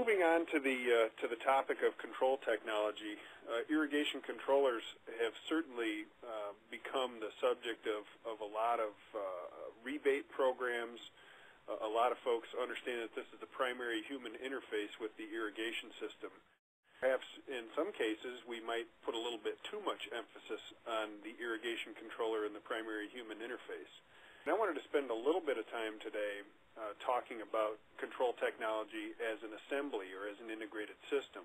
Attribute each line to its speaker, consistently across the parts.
Speaker 1: moving on to the topic of control technology, irrigation controllers have certainly become the subject of a lot of rebate programs. A lot of folks understand that this is the primary human interface with the irrigation system. Perhaps in some cases we might put a little bit too much emphasis on the irrigation controller and the primary human interface. And I wanted to spend a little bit of time today talking about control technology as an assembly or as an integrated system,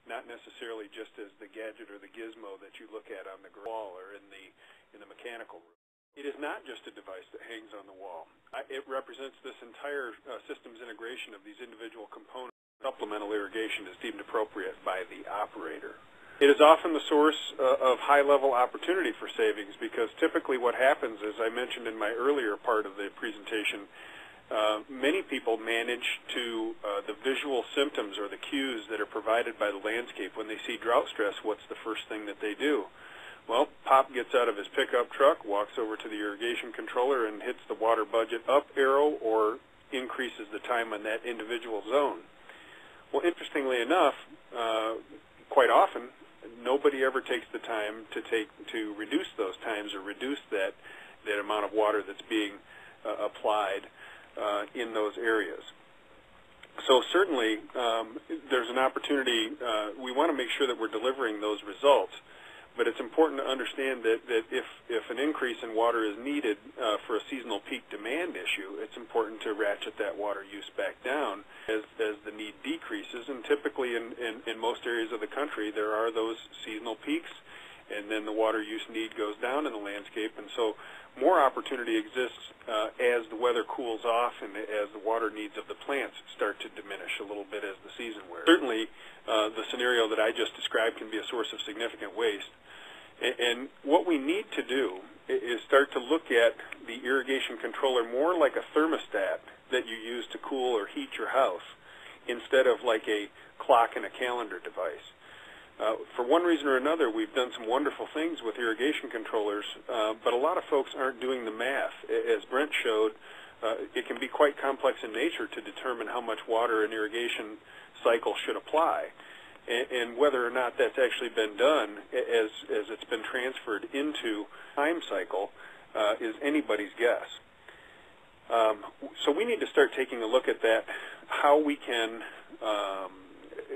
Speaker 1: not necessarily just as the gadget or the gizmo that you look at on the wall or in the mechanical room. It is not just a device that hangs on the wall. It represents this entire systems integration of these individual components. Supplemental irrigation is deemed appropriate by the operator. It is often the source of high-level opportunity for savings because typically what happens, as I mentioned in my earlier part of the presentation, many people manage to the visual symptoms or the cues that are provided by the landscape. When they see drought stress, what's the first thing that they do? Well, Pop gets out of his pickup truck, walks over to the irrigation controller, and hits the water budget up arrow or increases the time on that individual zone. Well, interestingly enough, quite often, nobody ever takes the time to reduce those times or reduce that amount of water that's being applied in those areas. So certainly, there's an opportunity. We want to make sure that we're delivering those results. But it's important to understand that if an increase in water is needed for a seasonal peak demand issue, it's important to ratchet that water use back down as the need decreases. And typically in most areas of the country, there are those seasonal peaks, and then the water use need goes down in the landscape. And so more opportunity exists as the weather cools off and as the water needs of the plants start to diminish a little bit as the season wears. Certainly, the scenario that I just described can be a source of significant waste. And what we need to do is start to look at the irrigation controller more like a thermostat that you use to cool or heat your house instead of like a clock and a calendar device. For one reason or another, we've done some wonderful things with irrigation controllers, but a lot of folks aren't doing the math. As Brent showed, it can be quite complex in nature to determine how much water an irrigation cycle should apply. And whether or not that's actually been done as it's been transferred into time cycle is anybody's guess. So we need to start taking a look at that, how we can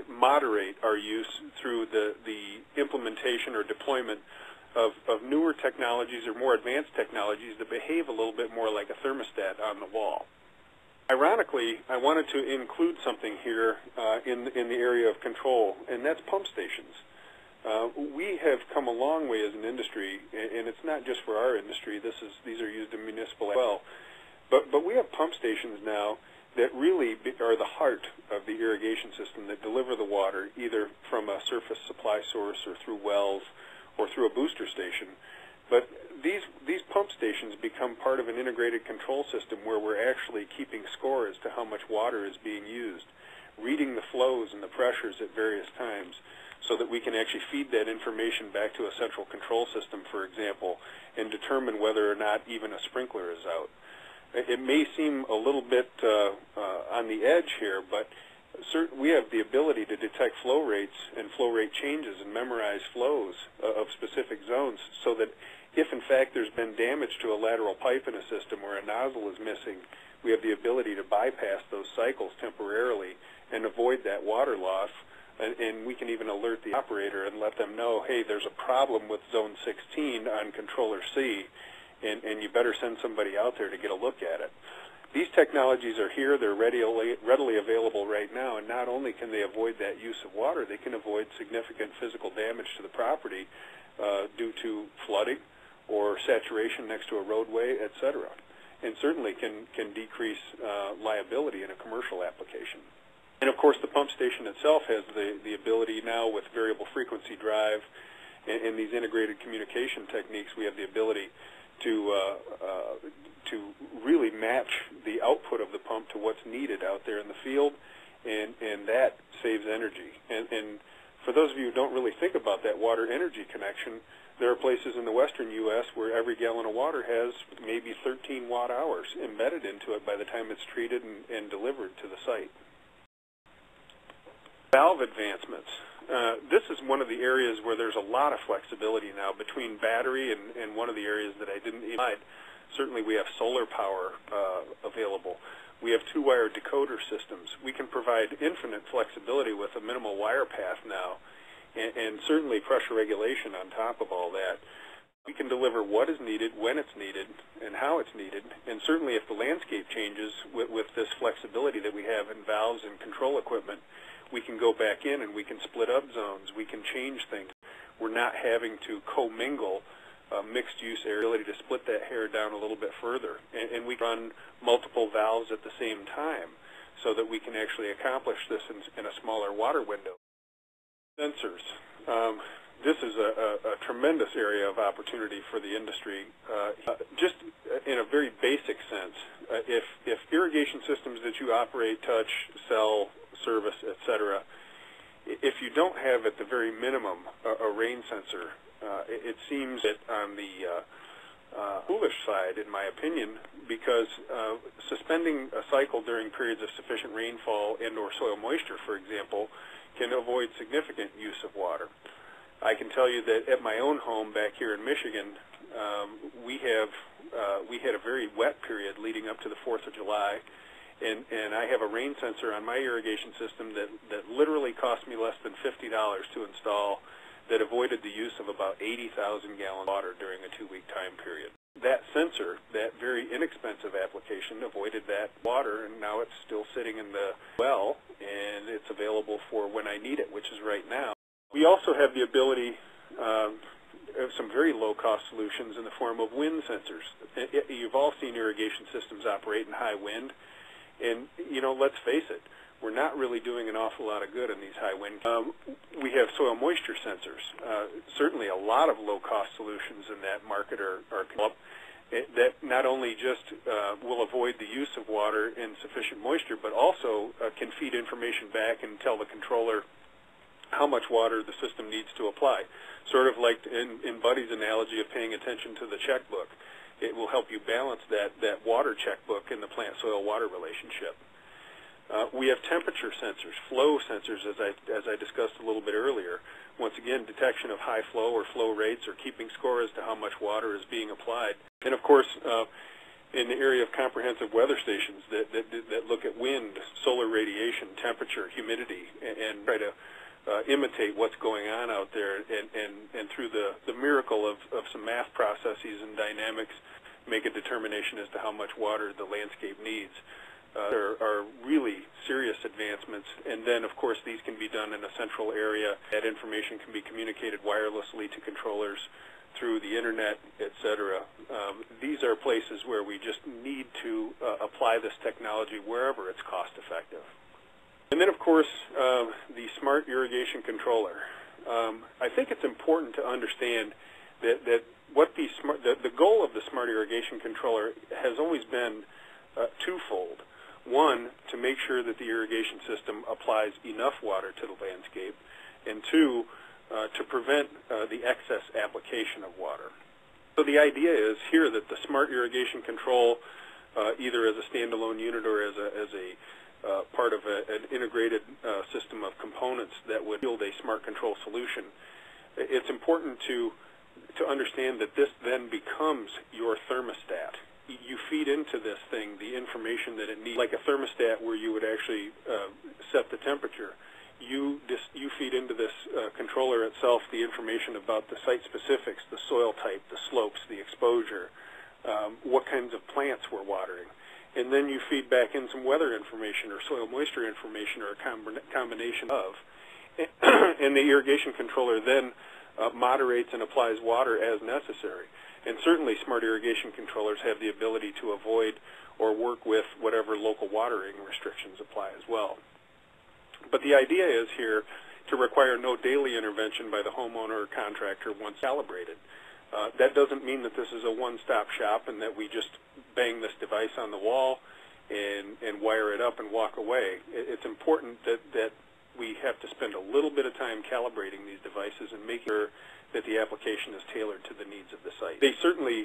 Speaker 1: moderate our use through the implementation or deployment of newer technologies or more advanced technologies that behave a little bit more like a thermostat on the wall. Ironically, I wanted to include something here in the area of control, and that's pump stations. We have come a long way as an industry, and it's not just for our industry. These are used in municipal as well. But we have pump stations now that really are the heart of the irrigation system that deliver the water either from a surface supply source or through wells or through a booster station. But these pump stations become part of an integrated control system where we're actually keeping score as to how much water is being used, reading the flows and the pressures at various times so that we can actually feed that information back to a central control system, for example, and determine whether or not even a sprinkler is out. It may seem a little bit on the edge here, but we have the ability to detect flow rates and flow rate changes and memorize flows of specific zones so that if, in fact, there's been damage to a lateral pipe in a system or a nozzle is missing, we have the ability to bypass those cycles temporarily and avoid that water loss. And we can even alert the operator and let them know, hey, there's a problem with zone 16 on controller C, and you better send somebody out there to get a look at it. These technologies are here. They're readily available right now, and not only can they avoid that use of water, they can avoid significant physical damage to the property due to flooding or saturation next to a roadway, etc. And certainly can decrease liability in a commercial application. And of course, the pump station itself has the ability now with variable frequency drive and these integrated communication techniques, we have the ability to really match the output of the pump to what's needed out there in the field, and that saves energy. And for those of you who don't really think about that water energy connection, there are places in the western U.S. where every gallon of water has maybe 13 watt hours embedded into it by the time it's treated and delivered to the site. Valve advancements. This is one of the areas where there's a lot of flexibility now between battery and one of the areas that I didn't even hide. Certainly we have solar power available. We have two-wire decoder systems. We can provide infinite flexibility with a minimal wire path now, and certainly pressure regulation on top of all that. We can deliver what is needed, when it's needed, and how it's needed. And certainly if the landscape changes with this flexibility that we have in valves and control equipment, we can go back in and we can split up zones. We can change things. We're not having to commingle mixed-use area, ability to split that hair down a little bit further. And we run multiple valves at the same time so that we can actually accomplish this in a smaller water window. Sensors. This is a tremendous area of opportunity for the industry. Just in a very basic sense, if irrigation systems that you operate, touch, sell, service, etc., if you don't have at the very minimum a rain sensor, it seems that on the foolish side, in my opinion, because suspending a cycle during periods of sufficient rainfall and or soil moisture, for example, can avoid significant use of water. I can tell you that at my own home back here in Michigan, we had a very wet period leading up to the 4th of July, and I have a rain sensor on my irrigation system that literally cost me less than $50 to install, that avoided the use of about 80,000 gallons of water during a 2-week time period. That sensor, that very inexpensive application, avoided that water, and now it's still sitting in the well, and it's available for when I need it, which is right now. We also have the ability of some very low-cost solutions in the form of wind sensors. You've all seen irrigation systems operate in high wind, and, you know, let's face it, we're not really doing an awful lot of good in these high wind. We have soil moisture sensors. Certainly a lot of low-cost solutions in that market are developed that not only just will avoid the use of water in sufficient moisture, but also can feed information back and tell the controller how much water the system needs to apply. Sort of like in Buddy's analogy of paying attention to the checkbook. It will help you balance that water checkbook in the plant-soil water relationship. We have temperature sensors, flow sensors, as I discussed a little bit earlier. Once again, detection of high flow or flow rates, or keeping score as to how much water is being applied. And of course, in the area of comprehensive weather stations that look at wind, solar radiation, temperature, humidity, and try to imitate what's going on out there, and through the miracle of some math processes and dynamics, make a determination as to how much water the landscape needs. There are really serious advancements, and then of course these can be done in a central area. That information can be communicated wirelessly to controllers through the internet, etc. These are places where we just need to apply this technology wherever it's cost effective. And then of course the smart irrigation controller. I think it's important to understand that what the goal of the smart irrigation controller has always been twofold. One, to make sure that the irrigation system applies enough water to the landscape, and two, to prevent the excess application of water. So the idea is here that the smart irrigation control, either as a standalone unit or as a part of an integrated system of components that would yield a smart control solution, it's important to understand that this then becomes your thermostat. You feed into this thing the information that it needs, like a thermostat where you would actually set the temperature. You feed into this controller itself the information about the site specifics, the soil type, the slopes, the exposure, what kinds of plants we're watering. And then you feed back in some weather information or soil moisture information or a combination of. And the irrigation controller then moderates and applies water as necessary. And certainly smart irrigation controllers have the ability to avoid or work with whatever local watering restrictions apply as well. But the idea is here to require no daily intervention by the homeowner or contractor once calibrated. That doesn't mean that this is a one-stop shop and that we just bang this device on the wall and wire it up and walk away. It's important that we have to spend a little bit of time calibrating these devices and making sure that the application is tailored to the needs of the site. They certainly,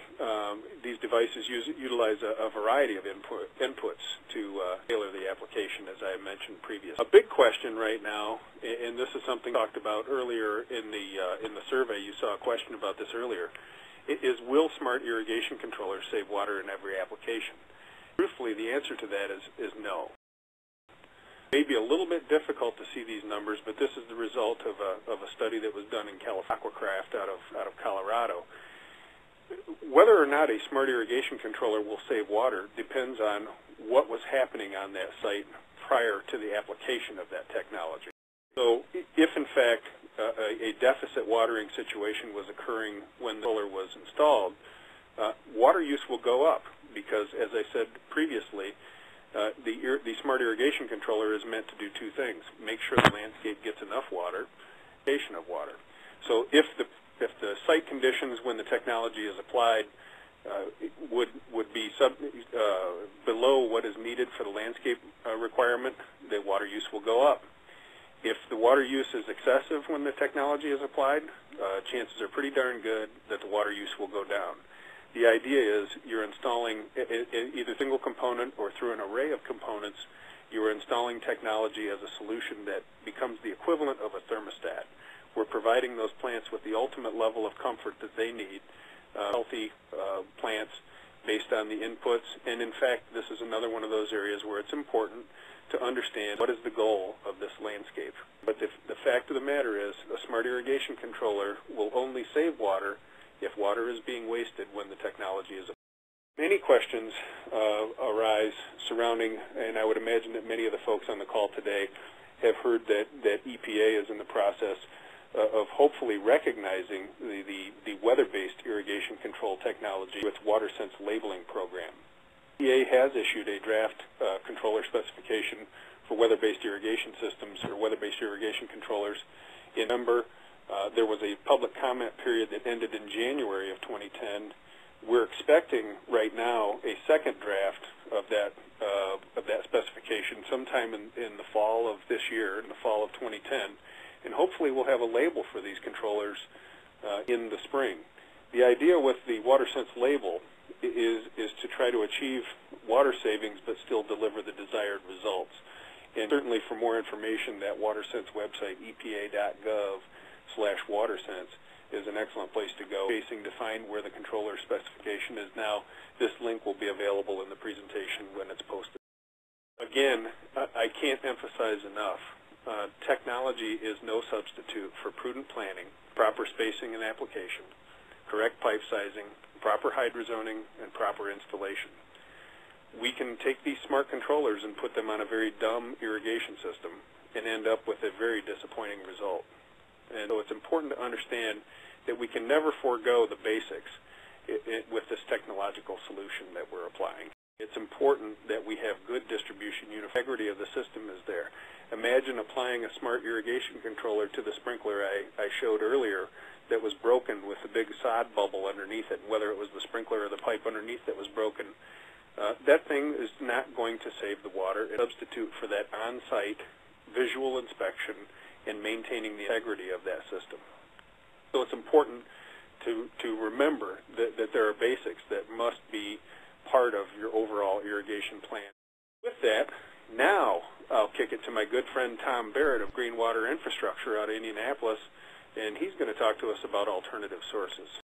Speaker 1: these devices utilize a variety of inputs to tailor the application, as I mentioned previously. A big question right now, and this is something talked about earlier in the survey, you saw a question about this earlier, is will smart irrigation controllers save water in every application? Truthfully, the answer to that is no. It may be a little bit difficult to see these numbers, but this is the result of a study that was done in Aquacraft out of Colorado. Whether or not a smart irrigation controller will save water depends on what was happening on that site prior to the application of that technology. So if in fact a deficit watering situation was occurring when the controller was installed, water use will go up because, as I said previously, the smart irrigation controller is meant to do two things: make sure the landscape gets enough water, of water. So if the site conditions when the technology is applied would be below what is needed for the landscape requirement, the water use will go up. If the water use is excessive when the technology is applied, chances are pretty darn good that the water use will go down. The idea is you're installing either single component or through an array of components, you're installing technology as a solution that becomes the equivalent of a thermostat. We're providing those plants with the ultimate level of comfort that they need, healthy plants based on the inputs. And in fact, this is another one of those areas where it's important to understand what is the goal of this landscape. But the fact of the matter is a smart irrigation controller will only save water if water is being wasted when the technology is applied. Many questions arise surrounding, and I would imagine that many of the folks on the call today have heard that EPA is in the process of hopefully recognizing the weather-based irrigation control technology with WaterSense labeling program. EPA has issued a draft controller specification for weather-based irrigation systems or weather-based irrigation controllers in November. There was a public comment period that ended in January of 2010. We're expecting right now a second draft of that specification sometime in the fall of this year, in the fall of 2010, and hopefully we'll have a label for these controllers in the spring. The idea with the WaterSense label is to try to achieve water savings but still deliver the desired results. And certainly for more information, that WaterSense website, epa.gov/WaterSense, is an excellent place to go. Facing to find where the controller specification is now. This link will be available in the presentation when it's posted. Again, I can't emphasize enough, technology is no substitute for prudent planning, proper spacing and application, correct pipe sizing, proper hydrozoning, and proper installation. We can take these smart controllers and put them on a very dumb irrigation system and end up with a very disappointing result. And so it's important to understand that we can never forego the basics with this technological solution that we're applying. It's important that we have good distribution. Integrity of the system is there. Imagine applying a smart irrigation controller to the sprinkler I showed earlier that was broken with a big sod bubble underneath it, whether it was the sprinkler or the pipe underneath that was broken. That thing is not going to save the water. It's a substitute for that on-site visual inspection and maintaining the integrity of that system. So it's important to remember that there are basics that must be part of your overall irrigation plan. With that, now I'll kick it to my good friend Tom Barrett of Green Water Infrastructure out of Indianapolis, and he's going to talk to us about alternative sources.